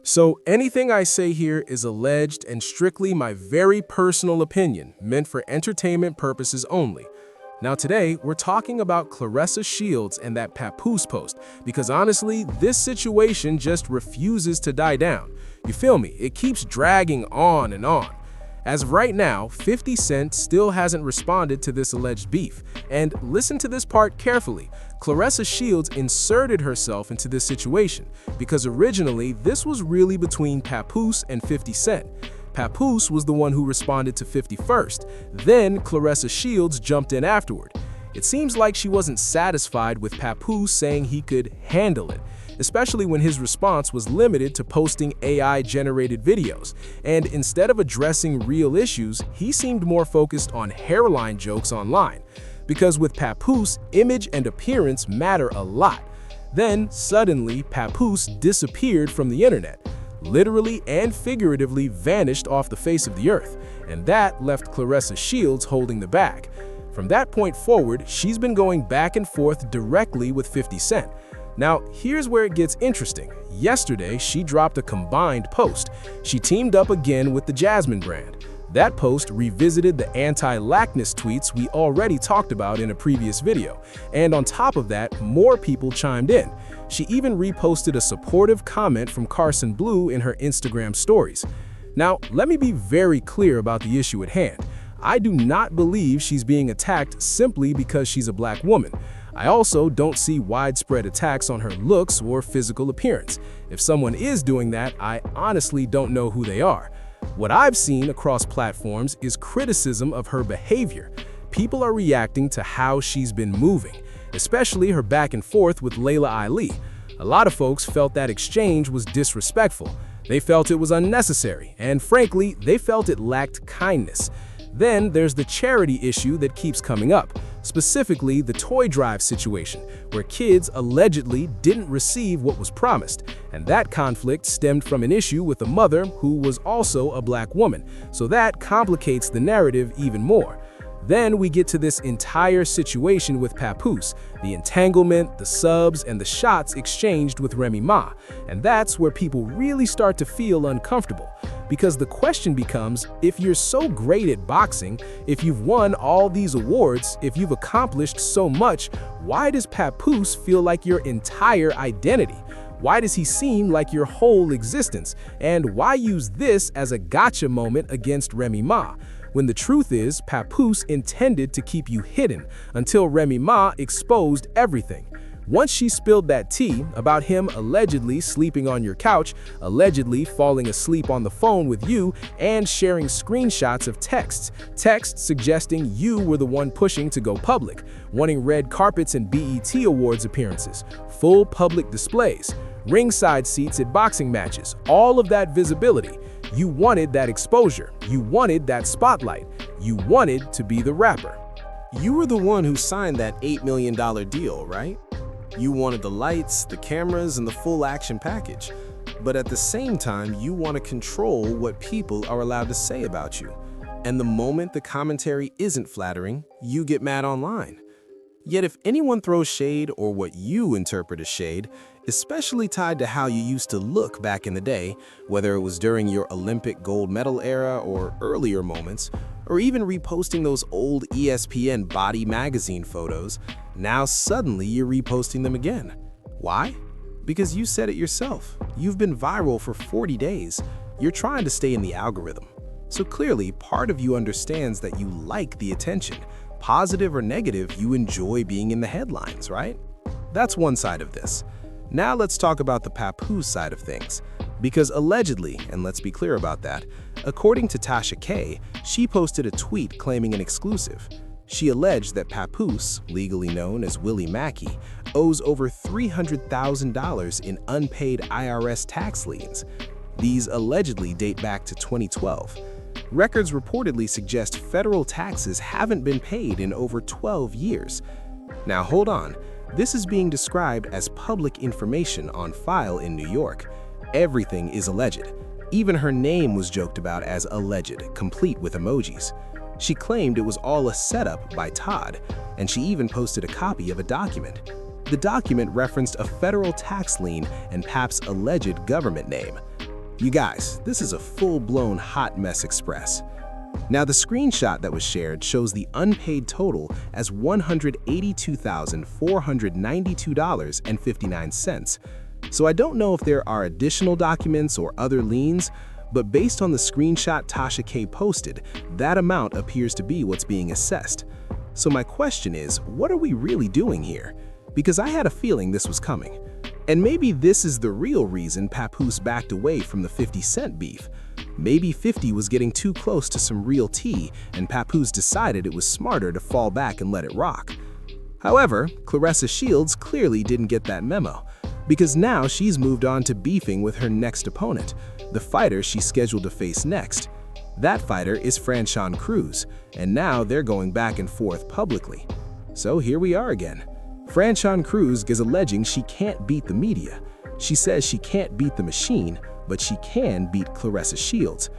So anything I say here is alleged and strictly my very personal opinion, meant for entertainment purposes only. Now today, we're talking about Claressa Shields and that Papoose post, because honestly, this situation just refuses to die down. You feel me? It keeps dragging on and on. As of right now, 50 Cent still hasn't responded to this alleged beef. And listen to this part carefully. Claressa Shields inserted herself into this situation because originally this was really between Papoose and 50 Cent. Papoose was the one who responded to 50 first. Then Claressa Shields jumped in afterward. It seems like she wasn't satisfied with Papoose saying he could handle it, especially when his response was limited to posting AI-generated videos. And instead of addressing real issues, he seemed more focused on hairline jokes online. Because with Papoose, image and appearance matter a lot. Then, suddenly, Papoose disappeared from the internet, literally and figuratively vanished off the face of the earth, and that left Claressa Shields holding the bag. From that point forward, she's been going back and forth directly with 50 Cent. Now, here's where it gets interesting. Yesterday, she dropped a combined post. She teamed up again with the Jasmine brand. That post revisited the anti-lackness tweets we already talked about in a previous video. And on top of that, more people chimed in. She even reposted a supportive comment from Carson Blue in her Instagram stories. Now, let me be very clear about the issue at hand. I do not believe she's being attacked simply because she's a black woman. I also don't see widespread attacks on her looks or physical appearance. If someone is doing that, I honestly don't know who they are. What I've seen across platforms is criticism of her behavior. People are reacting to how she's been moving, especially her back and forth with Layla Ali. A lot of folks felt that exchange was disrespectful. They felt it was unnecessary, and frankly, they felt it lacked kindness. Then there's the charity issue that keeps coming up, specifically the toy drive situation, where kids allegedly didn't receive what was promised, and that conflict stemmed from an issue with a mother who was also a black woman, so that complicates the narrative even more. Then we get to this entire situation with Papoose, the entanglement, the subs, and the shots exchanged with Remy Ma, and that's where people really start to feel uncomfortable. Because the question becomes, if you're so great at boxing, if you've won all these awards, if you've accomplished so much, why does Papoose feel like your entire identity? Why does he seem like your whole existence? And why use this as a gotcha moment against Remy Ma? When the truth is, Papoose intended to keep you hidden until Remy Ma exposed everything. Once she spilled that tea about him allegedly sleeping on your couch, allegedly falling asleep on the phone with you, and sharing screenshots of texts suggesting you were the one pushing to go public, wanting red carpets and BET Awards appearances, full public displays, ringside seats at boxing matches, all of that visibility. You wanted that exposure. You wanted that spotlight. You wanted to be the rapper. You were the one who signed that $8 million deal, right? You wanted the lights, the cameras, and the full action package. But at the same time, you want to control what people are allowed to say about you. And the moment the commentary isn't flattering, you get mad online. Yet if anyone throws shade, or what you interpret as shade, especially tied to how you used to look back in the day, whether it was during your Olympic gold medal era or earlier moments, or even reposting those old ESPN Body magazine photos, now suddenly you're reposting them again. Why? Because you said it yourself. You've been viral for 40 days. You're trying to stay in the algorithm. So clearly, part of you understands that you like the attention. Positive or negative, you enjoy being in the headlines, right? That's one side of this. Now let's talk about the Papoose side of things. Because allegedly, and let's be clear about that, according to Tasha K, she posted a tweet claiming an exclusive. She alleged that Papoose, legally known as Willie Mackey, owes over $300,000 in unpaid IRS tax liens. These allegedly date back to 2012. Records reportedly suggest federal taxes haven't been paid in over 12 years. Now hold on, this is being described as public information on file in New York. Everything is alleged. Even her name was joked about as alleged, complete with emojis. She claimed it was all a setup by Todd, and she even posted a copy of a document. The document referenced a federal tax lien and Pap's alleged government name. You guys, this is a full-blown hot mess express. Now, the screenshot that was shared shows the unpaid total as $182,492.59. So I don't know if there are additional documents or other liens, but based on the screenshot Tasha K posted, that amount appears to be what's being assessed. So my question is, what are we really doing here? Because I had a feeling this was coming. And maybe this is the real reason Papoose backed away from the 50 Cent beef. Maybe 50 was getting too close to some real tea, and Papoose decided it was smarter to fall back and let it rock. However, Claressa Shields clearly didn't get that memo, because now she's moved on to beefing with her next opponent, the fighter she's scheduled to face next. That fighter is Franchon Crews, and now they're going back and forth publicly. So here we are again. Franchon Crews is alleging she can't beat the media. She says she can't beat the machine, but she can beat Claressa Shields.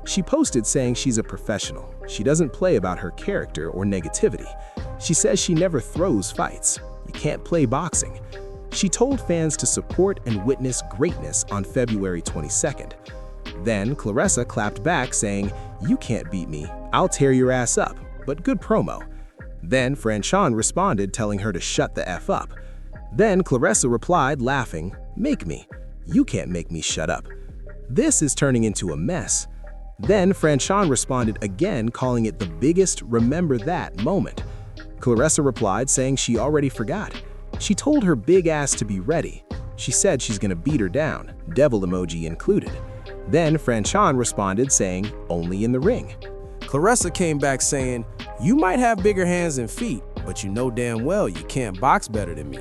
She posted saying she's a professional. She doesn't play about her character or negativity. She says she never throws fights. You can't play boxing. She told fans to support and witness greatness on February 22nd. Then Claressa clapped back saying, "You can't beat me. I'll tear your ass up," but good promo. Then Franchon responded telling her to shut the F up. Then Claressa replied laughing, "Make me. You can't make me shut up." This is turning into a mess. Then Franchon responded again, calling it the biggest "remember that" moment. Claressa replied saying she already forgot. She told her big ass to be ready. She said she's gonna beat her down, devil emoji included. Then Franchon responded saying, "Only in the ring." Claressa came back saying, "You might have bigger hands and feet, but you know damn well you can't box better than me."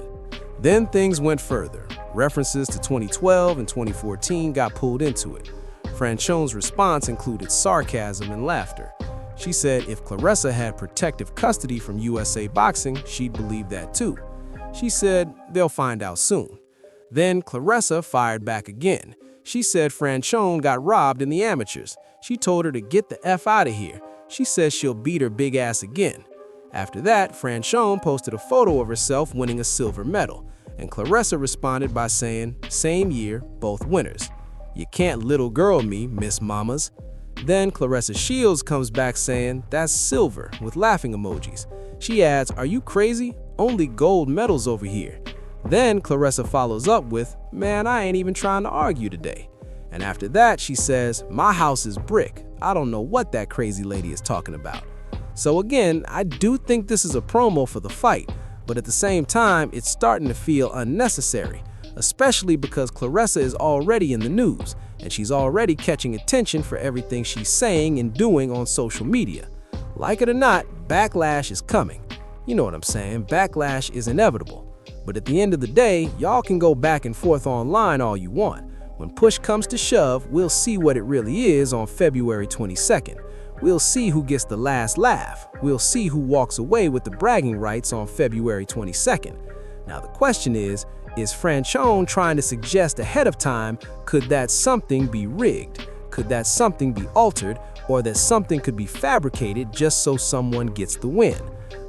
Then things went further. References to 2012 and 2014 got pulled into it. Franchon's response included sarcasm and laughter. She said if Claressa had protective custody from USA Boxing, she'd believe that too. She said they'll find out soon. Then Claressa fired back again. She said Franchon got robbed in the amateurs. She told her to get the F out of here. She says she'll beat her big ass again. After that, Franchon posted a photo of herself winning a silver medal, and Claressa responded by saying, "Same year, both winners. You can't little girl me, Miss Mamas." Then Claressa Shields comes back saying, "That's silver," with laughing emojis. She adds, "Are you crazy? Only gold medals over here." Then Claressa follows up with, "Man, I ain't even trying to argue today." And after that, she says, "My house is brick. I don't know what that crazy lady is talking about." So again, I do think this is a promo for the fight, but at the same time, it's starting to feel unnecessary, especially because Claressa is already in the news, and she's already catching attention for everything she's saying and doing on social media. Like it or not, backlash is coming. You know what I'm saying, backlash is inevitable. But at the end of the day, y'all can go back and forth online all you want. When push comes to shove, we'll see what it really is on February 22nd. We'll see who gets the last laugh. We'll see who walks away with the bragging rights on February 22nd. Now the question is Franchon trying to suggest ahead of time, could that something be rigged? Could that something be altered, or that something could be fabricated just so someone gets the win?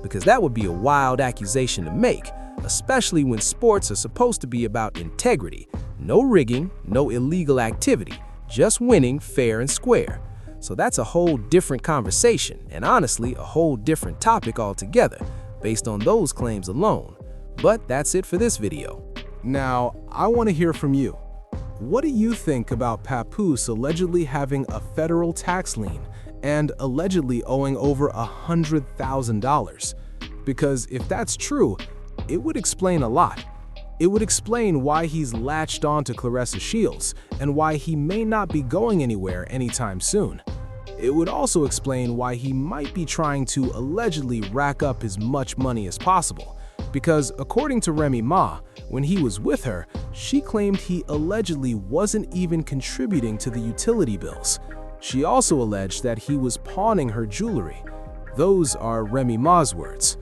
Because that would be a wild accusation to make, especially when sports are supposed to be about integrity. No rigging, no illegal activity, just winning fair and square. So that's a whole different conversation, and honestly, a whole different topic altogether, based on those claims alone. But that's it for this video. Now, I want to hear from you. What do you think about Papoose allegedly having a federal tax lien and allegedly owing over $100,000? Because if that's true, it would explain a lot. It would explain why he's latched on to Claressa Shields and why he may not be going anywhere anytime soon. It would also explain why he might be trying to allegedly rack up as much money as possible. Because according to Remy Ma, when he was with her, she claimed he allegedly wasn't even contributing to the utility bills. She also alleged that he was pawning her jewelry. Those are Remy Ma's words.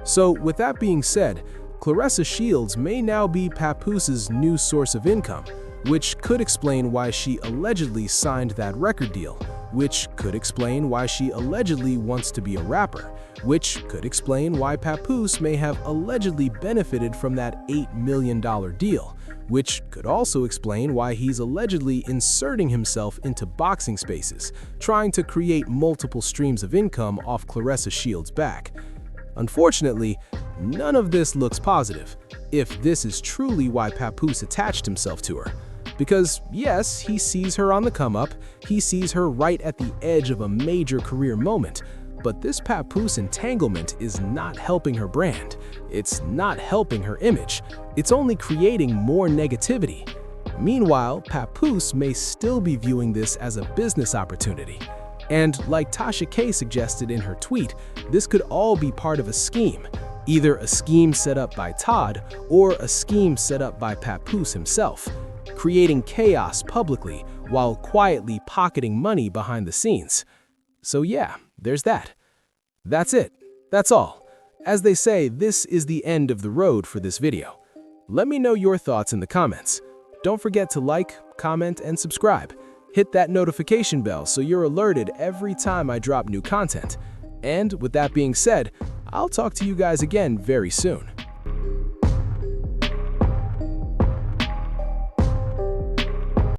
So with that being said, Claressa Shields may now be Papoose's new source of income, which could explain why she allegedly signed that record deal, which could explain why she allegedly wants to be a rapper, which could explain why Papoose may have allegedly benefited from that $8 million deal, which could also explain why he's allegedly inserting himself into boxing spaces, trying to create multiple streams of income off Claressa Shields' back. Unfortunately, none of this looks positive, if this is truly why Papoose attached himself to her. Because yes, he sees her on the come-up, he sees her right at the edge of a major career moment, but this Papoose entanglement is not helping her brand. It's not helping her image. It's only creating more negativity. Meanwhile, Papoose may still be viewing this as a business opportunity. And like Tasha K suggested in her tweet, this could all be part of a scheme. Either a scheme set up by Todd or a scheme set up by Papoose himself, creating chaos publicly while quietly pocketing money behind the scenes. So yeah, there's that. That's it. That's all. As they say, this is the end of the road for this video. Let me know your thoughts in the comments. Don't forget to like, comment, and subscribe. Hit that notification bell so you're alerted every time I drop new content. And with that being said, I'll talk to you guys again very soon.